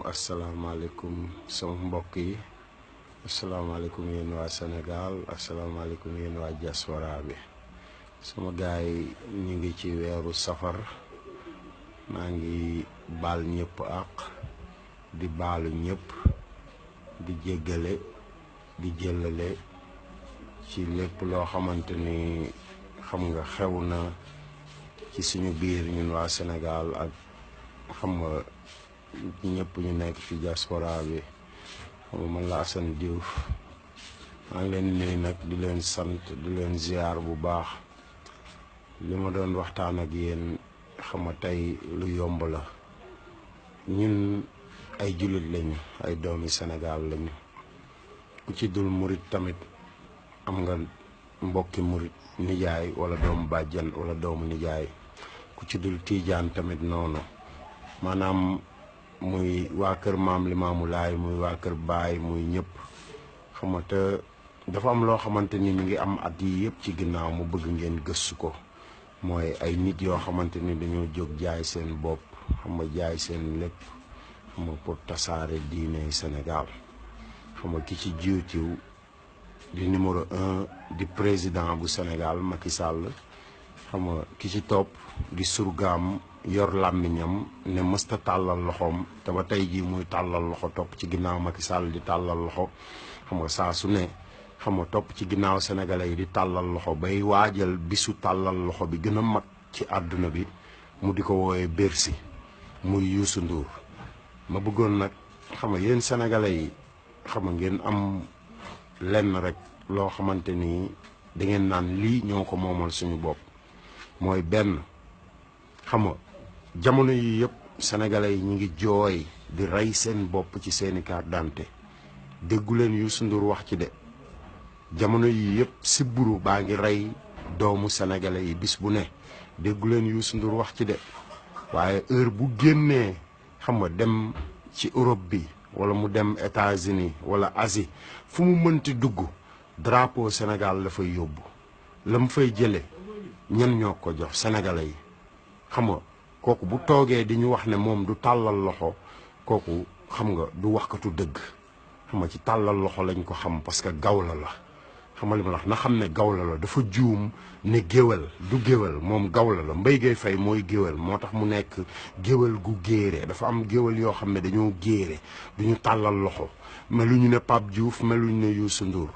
asalaamaaleykum sama mbokk yi asalaamaaleykum yéen waa Sénégal asalaamaaleykum yéen waa diaspora bi sama gaay yi ñu ngi ci weeru safar maa ngi baal ñëpp àq di baalu ñëpp di jéggale di jëllale ci lépp loo xamante ni xam nga xew na ci suñu biir ñun waa Sénégal ak xam nga ñëpp ñu nekk ci diaspora bi xam nga man la Assane Diouf maa ngi leen nuyu nag di leen sant di leen ziar bu baax li ma doon waxtaan ak yéen xam nga tey lu yomb la ñun ay jullit lañu ay doomi Sénégal lañu ku ci dul murit tamit am nga mbokki murit nijaay wala doomu bàjjan wala doomu nijaay ku ci dul tiijaan tamit noonu maanaam muy waa kër maam Limaamu Laay muy waa kër baay muy ñëpp xam nga te dafa am loo xamante ni mi ngi am at yi yëpp ci ginnaaw mu bëgg ngeen gëstu ko mooy ay nit yoo xamante ni dañoo jóg jaay seen bopp xam nga jaay seen lépp xam nga pour tasaare diine Sénégal xam nga ki ci jiitiw di numéro 1 di président bu Sénégal Macky Sall xam nga ki ci topp di surgaam yor làmmiñam ne mësta tàllal loxoom te ba tey jii muy tàllal loxo topp ci ginnaaw Macky Sall di tàllal loxo xam nga saa su ne xam nga topp ci ginnaaw sénégalais yi di tàllal loxo bay waajal bisu tàllal loxo bi gën a mag ci àdduna bi mu di ko woowee Bercy muy Youssou Ndour ma bëggoon nag xam nga yéen sénégalais yi xam nga ngeen am lenn rek loo xamante ni da ngeen naan lii ñoo ko moomal suñu bopp mooy benn xam nga jamono yi yëpp sénégalais yi ñu ngi jooy di rey seen bopp ci seeni carte d'identité déggu leen Youssou Ndour wax ci de jamono yi yëpp sibburu baa ngi rey doomu sénégalais yi bis bu ne déggu leen Youssou Ndour wax ci de waaye heure bu génnee xam nga dem ci Europe bi wala mu dem États-Unis wala Asie fu mu mënti dugg drapeau Sénégal la fay yóbbu la mu fay jële ñen ñoo ko jox sénégalais yi xam nga kooku bu toogee di ñu wax ne moom du tàllal loxo kooku xam nga du waxkatu dëgg xam nga ci tàllal loxo lañ ko xam parce que gawla la xam nga li ma la wax na xam ne gawla la dafa juum ne géwal du géwal moom gawla la Mbaye Gueye Faye mooy géwal moo tax mu nekk géwal gu géere dafa am géwal yoo xam ne dañoo géere duñu tàllal loxo meluñu ne Pape Diouf meluñu ne Youssou Ndour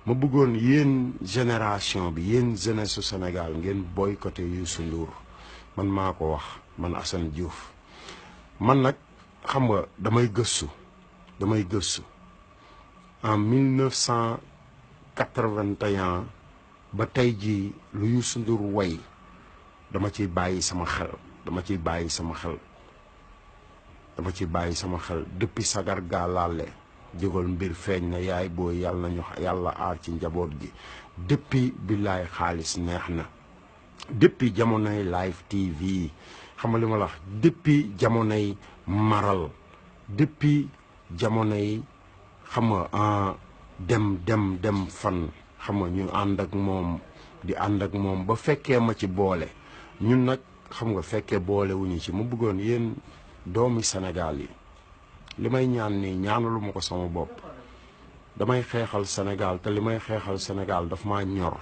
ma bëggoon yéen génération bi yéen jeunesse su Sénégal ngeen boycotté Youssou Ndour man maa ko wax man Assane Diouf man nag xam nga damay gëstu en 1981 ba tey jii lu Youssou Ndour way dama ciy bàyyi sama xel depuis sagar gaa laale jógal mbir feeñ na yaay booy yàlla nañu yàlla aar ci njaboot gi depuis billaay xaalis neex na depuis jamonoy live TV xam nga li ma la wax depuis jamonoy maral depuis jamonoy xam nga dem fan xam nga ñu ànd ak moom di ànd ak moom ba fekkee ma ci boole ñun nag xam nga fekkee boole wuñu ci mu bëggoon yéen doomi Sénégal yi li may ñaan nii ñaanalu ma ko sama bopp damay xeexal Sénégal te li may xeexal Sénégal daf maa ñor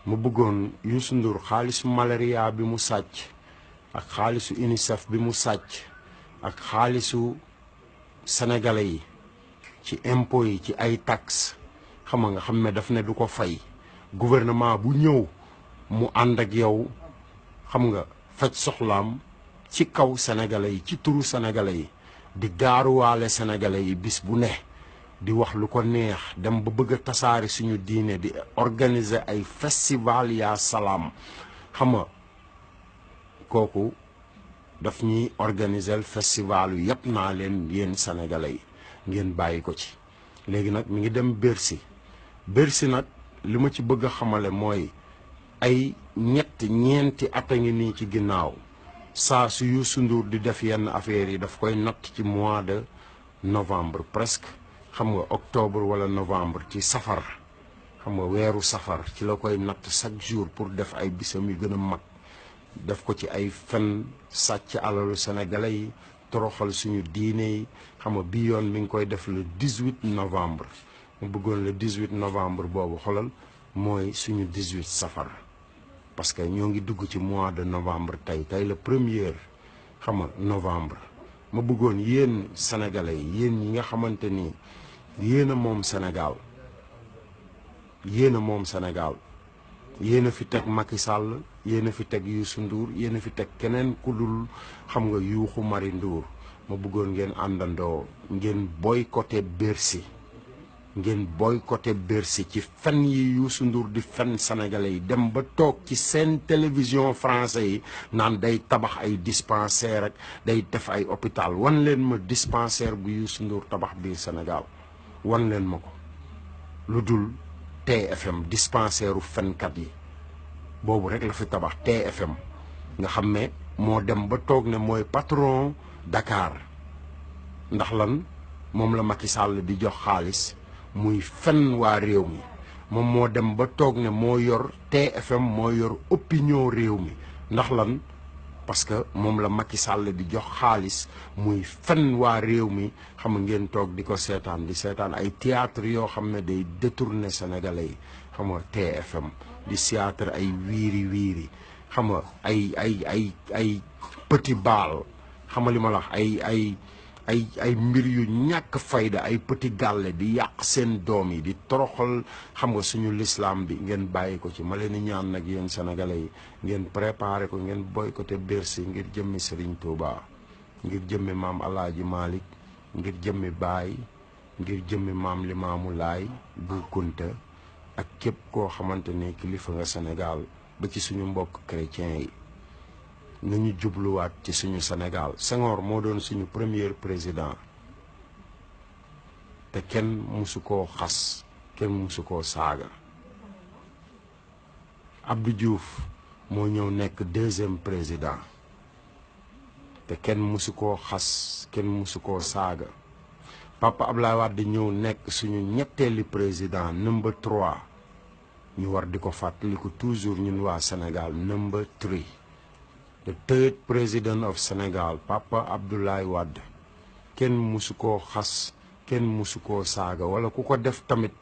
mu bëggoon Youssou Ndour xaalisu malaria bi mu sàcc ak xaalisu UNICEF bi mu sàcc ak xaalisu sénégalais yi ci impôts yi ci ay taxes xam nga xam ne daf ne du ko fay gouvernement bu ñëw mu ànd ak yow xam nga faj soxlaam ci kaw sénégalais yi ci turu sénégalais yi di gaaruwaale sénégalais yi bis bu ne di wax lu ko neex dem ba bëgg a tasaare suñu diine di organiser ay festival yaa salaam xam nga kooku daf ñuy organiser festival yu yëpp naa leen yéen sénégalais yi ngeen bàyyi ko ci léegi nag mi ngi dem Bercy nag li ma ci bëgg a xamale mooy ay ñeenti at a ngi nii ci ginnaaw saa su Youssou Ndour di def yenn affaires yi daf koy natt ci mois de novembre presque xam nga octobre wala novembre ci safar xam nga weeru safar ci la koy natt chaque jour pour def ay bisam yu gën a mag def ko ci ay fen sàcc alalu sénégalais yi toroxal suñu diine yi xam nga bii yoon mi ngi koy def le 18 novembre mu bëggoon le 18 novembre boobu xolal mooy suñu 18 safar parce que ñoo ngi dugg ci mois de novembre tey le premier xam nga novembre ma bëggoon yéen sénégalais yi yéen ñi nga xamante ni yéen a moom Sénégal yéen a moom Sénégal yéen a fi teg Macky Sall yéen a fi teg Youssou Ndour yéen a fi teg keneen ku dul xam nga Yuuxu Mari Ndour ma bëggoon ngeen àndandoo ngeen boycotté Bercy ngeen boycotté Bercy ci fen yi Youssou Ndour di fen sénégalais yi dem ba toog ci seen télévision français yi naan day tabax ay dispensaire rek day def ay hôpital wan leen ma dispensaire bu Youssou Ndour tabax biir Sénégal wan leen ma ko lu dul TFM dispensaire u fenkat yi boobu rek la fi tabax TFM nga xam ne moo dem ba toog ne mooy patron Dakar ndax lan moom la Macky Sall di jox xaalis muy fen waa réew mi moom moo dem ba toog ne moo yor TFM moo yor opinion réew mi ndax lan parce que moom la Macky Sall di jox xaalis muy fen waa réew mi xam nga ngeen toog di ko seetaan di seetaan ay théâtre yoo xam ne day détourner sénégalais yi xam nga TFM di théâtre ay wiiri wiiri xam nga ay petit bal xam nga li ma la wax ay mbir yu ñàkk fayda ay petit gàlle di yàq seen doom yi di toroxal xam nga suñu l'islam bi ngeen bàyyi ko ci ma leen di ñaan nag yéen sénégalais yi ngeen préparé ko ngeen boycotté Bercy ngir jëmmi Serigne Touba ngir jëmmi maam Alaaji Malick ngir jëmmi Baay ngir jëmmi maam Limaamu Laay Bu Kunta ak képp koo xamante ni kilifa nga Sénégal ba ci suñu mbokk chrétien yi nañu jubluwaat ci suñu Sénégal Senghor moo doon suñu premier président te kenn musu koo xas kenn musu koo saaga Abdou Diouf moo ñëw nekk deuxième président te kenn musu koo xas kenn musu koo saaga Papa Abdoulaye Wade ñëw nekk suñu ñetteeli président number 3 ñu war di ko fàttaliku toujours ñun waa Sénégal number 3 the third president of Sénégal Papa Abdoulaye Wade kenn musu koo xas kenn musu koo saaga wala ku ko def tamit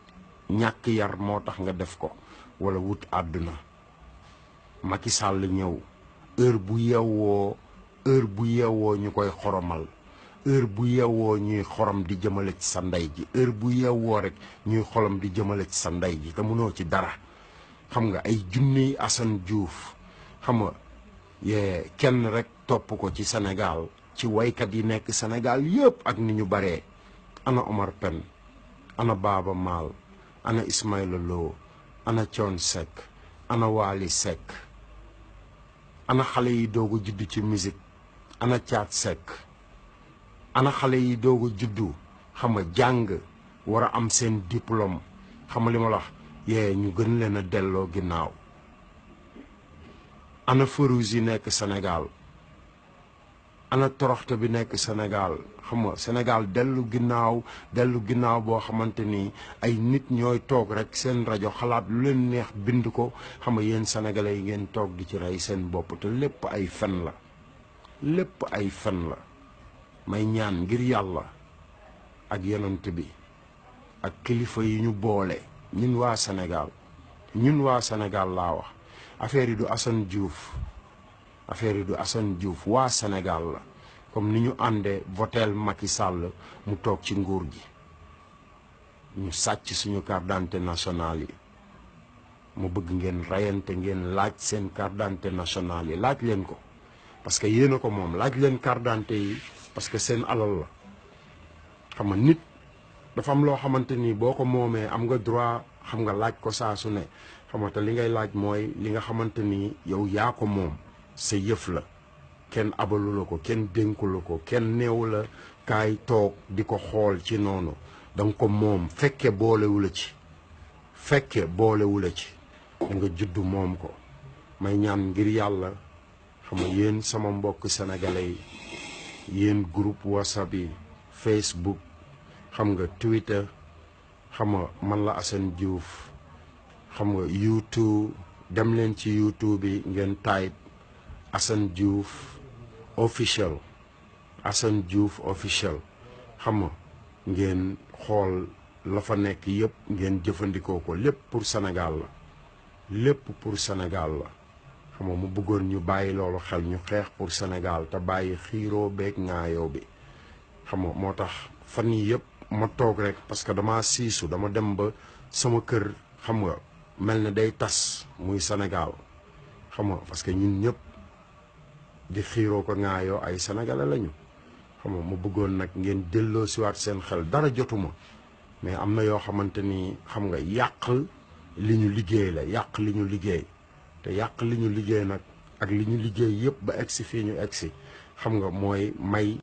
ñàkk yar moo tax nga def ko wala wut àdduna Macky Sall ñëw heure bu yewwoo ñu koy xoromal heure bu yewwoo ñuy xorom di jëmale ci sa ndey ji heure bu yewwoo rek ñuy xorom di jëmale ci sa ndey ji te mënoo ci dara xam nga ay junniy Assane Diouf xam nga kenn rek topp ko ci Sénégal ci waykat yi nekk Sénégal yëpp ak ni ñu baree ana Omar Pène ana Baaba Maal ana Ismaïla Lo ana Thione Seck ana Wally Seck ana xale yi doog a juddu ci musique ana Thiat Seck ana xale yi doog a juddu xam nga jàng war a am seen diplôme xam nga li ma la wax ñu gën leen a delloo ginnaaw ana Fourouz yi nekk Sénégal ana toroxte bi nekk Sénégal xam nga Sénégal dellu ginnaaw boo xamante ni ay nit ñooy toog rek seen rajo xalaat lu leen neex bind ko xam nga yéen sénégalais yi ngeen toog di ci rey seen bopp te lépp ay fen la may ñaan ngir yàlla ak yonent bi ak kilifa yi ñu boole ñun waa Sénégal laa wax affaire yi du Assane Diouf waa Sénégal la comme ni ñu àndee voteel Macky Sall mu toog ci nguur gi ñu sàcc suñu carte d'identité nationale yi mu bëgg ngeen rayante ngeen laaj seen carte d'identité nationale yi laaj leen ko parce que yéen a ko moom laaj leen carte d'identité yi parce que seen alal la xam nga nit dafa am loo xamante ni boo ko moomee am nga droit xam nga laaj ko saa su ne xam nga te li ngay laaj mooy li nga xamante ni yow yaa ko moom sa yëf la kenn abalu la ko kenn dénku la ko kenn neewu la kaay toog di ko xool ci noonu danga ko moom fekke boolewu la ci da nga juddu moom ko may ñaan ngir yàlla xam nga yéen sama mbokk sénégalais yi yéen groupe WhatsApp yi Facebook xam nga Twitter xam nga man la Assane Diouf xam nga YouTube dem leen ci YouTube bi ngeen type Assane Diouf official Assane Diouf officiel xam nga ngeen xool la fa nekk yëpp ngeen jëfandikoo ko lépp pour Sénégal la lépp pour Sénégal la xam nga mu bëggoon ñu bàyyi loolu xel ñu xeex pour Sénégal te bàyyi xiiroo beeg ŋaayoo bi xam nga moo tax fan yi yëpp ma toog rek parce que dama siisu dama dem ba sama kër xam nga mel ne day tas muy Sénégal xam nga parce que ñun ñëpp di xiiroo ko ŋaayoo ay sénégalais lañu xam nga mu bëggoon nag ngeen delloo siwaat seen xel dara jotuma mais am na yoo xamante ni xam nga yàq li ñu liggéey la yàq li ñu liggéey te yàq li ñu liggéey nag ak li ñu liggéey yëpp ba egsi fii ñu egsi xam nga mooy may